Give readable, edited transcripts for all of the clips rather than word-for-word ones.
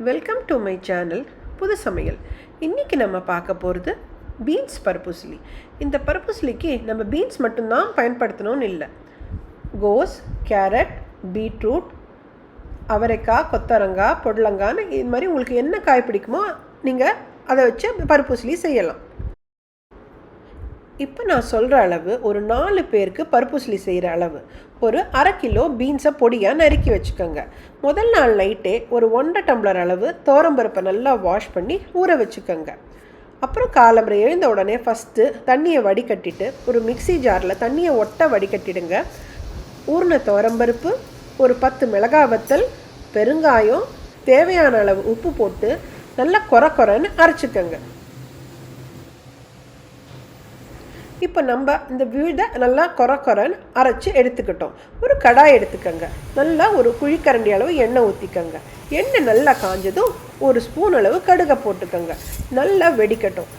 Welcome to my channel புது சமையல். இன்றைக்கி நம்ம பார்க்க போகிறது பீன்ஸ் பருப்புசிலி. இந்த பருப்புசிலிக்கு நம்ம பீன்ஸ் மட்டும்தான் பயன்படுத்தணும்னு இல்லை. கோஸ், கேரட், பீட்ரூட், அவரைக்காய், கொத்தரங்காய், பொடலங்கான்னு இது மாதிரி உங்களுக்கு என்ன காய் பிடிக்குமோ நீங்கள் அதை வச்சு பருப்புசிலி செய்யலாம். இப்போ நான் சொல்கிற அளவு ஒரு 4 பேருக்கு பருப்புசிலி செய்கிற அளவு. ஒரு 1/2 கிலோ பீன்ஸை பொடியாக நறுக்கி வச்சுக்கோங்க. முதல் நாள் நைட்டே ஒரு 1.5 டம்ளர் அளவு துவரம்பருப்பை நல்லா வாஷ் பண்ணி ஊற வச்சுக்கோங்க. அப்புறம் காலம்பரை எழுந்த உடனே ஃபஸ்ட்டு தண்ணியை வடிகட்டிட்டு ஒரு மிக்சி ஜாரில் தண்ணியை வடிகட்டிடுங்க. ஊறின துவரம்பருப்பு, ஒரு 10 மிளகாய் வத்தல், பெருங்காயம், தேவையான அளவு உப்பு போட்டு நல்லா கொரன்னு அரைச்சிக்கோங்க. இப்போ நம்ம இந்த விழுதை நல்லா கொரன்னு அரைச்சி எடுத்துக்கிட்டோம். ஒரு கடாய் எடுத்துக்கோங்க. நல்லா ஒரு குழிக்கரண்டி அளவு எண்ணெய் ஊற்றிக்கோங்க. எண்ணெய் நல்லா காஞ்சதும் ஒரு ஸ்பூன் அளவு கடுகை போட்டுக்கோங்க. நல்லா வெடிக்கட்டும்.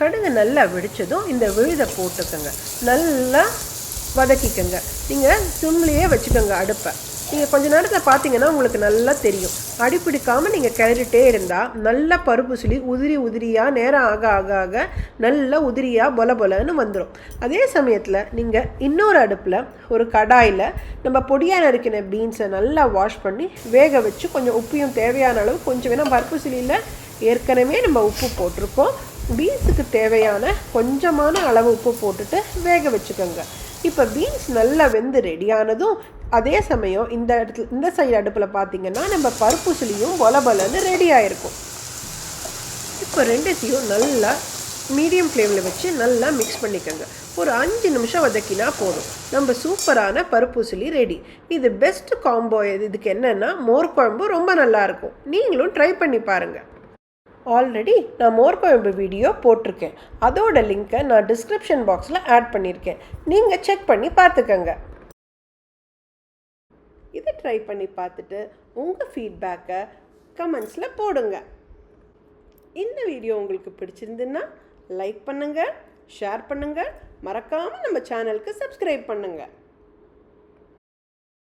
கடுகு நல்லா வெடித்ததும் இந்த விழுதை போட்டுக்கோங்க. நல்லா வதக்கிக்கோங்க. நீங்கள் சிம்லேயே வச்சுக்கோங்க அடுப்பை. நீங்கள் கொஞ்ச நேரத்தில் பார்த்தீங்கன்னா உங்களுக்கு நல்லா தெரியும். அடிப்பிடிக்காமல் நீங்கள் கிளறிட்டே இருந்தால் நல்லா பருப்புசிலி உதிரியாக நேரம் ஆக ஆக ஆக நல்லா உதிரியாக பொலன்னு வந்துடும். அதே சமயத்தில் நீங்கள் இன்னொரு அடுப்பில் ஒரு கடாயில் நம்ம பொடியாக நறுக்கின பீன்ஸை நல்லா வாஷ் பண்ணி வேக வச்சு கொஞ்சம் உப்பையும் தேவையான அளவு கொஞ்சம் வேணால் பருப்புசிலியில் ஏற்கனவே நம்ம உப்பு போட்டிருக்கோம். பீன்ஸுக்கு தேவையான கொஞ்சமான அளவு உப்பு போட்டுட்டு வேக வச்சுக்கோங்க. இப்போ பீன்ஸ் நல்லா வெந்து ரெடியானதும் அதே சமயம் இந்த சைடு அடுப்பில் பார்த்தீங்கன்னா நம்ம பருப்புசிலியும் பொலன்னு ரெடி ஆகிருக்கும். இப்போ ரெண்டுத்தையும் நல்லா மீடியம் ஃப்ளேமில் வச்சு நல்லா மிக்ஸ் பண்ணிக்கோங்க. ஒரு 5 நிமிஷம் வதக்கினா போதும். நம்ம சூப்பரான பருப்புசிலி ரெடி. இது பெஸ்ட் காம்போ. இதுக்கு என்னென்னா மோர் குழம்பு ரொம்ப நல்லாயிருக்கும். நீங்களும் ட்ரை பண்ணி பாருங்கள். ஆல்ரெடி நான் மோர் குழம்பு வீடியோ போட்டிருக்கேன். அதோட லிங்க்கை நான் டிஸ்கிரிப்ஷன் பாக்ஸில் ஆட் பண்ணியிருக்கேன். நீங்கள் செக் பண்ணி பார்த்துக்கங்க. இதை ட்ரை பண்ணி பார்த்துட்டு உங்கள் ஃபீட்பேக்கை கமெண்ட்ஸில் போடுங்க. இந்த வீடியோ உங்களுக்கு பிடிச்சிருந்துன்னா லைக் பண்ணுங்கள், ஷேர் பண்ணுங்கள், மறக்காமல் நம்ம சேனலுக்கு சப்ஸ்கிரைப் பண்ணுங்கள்.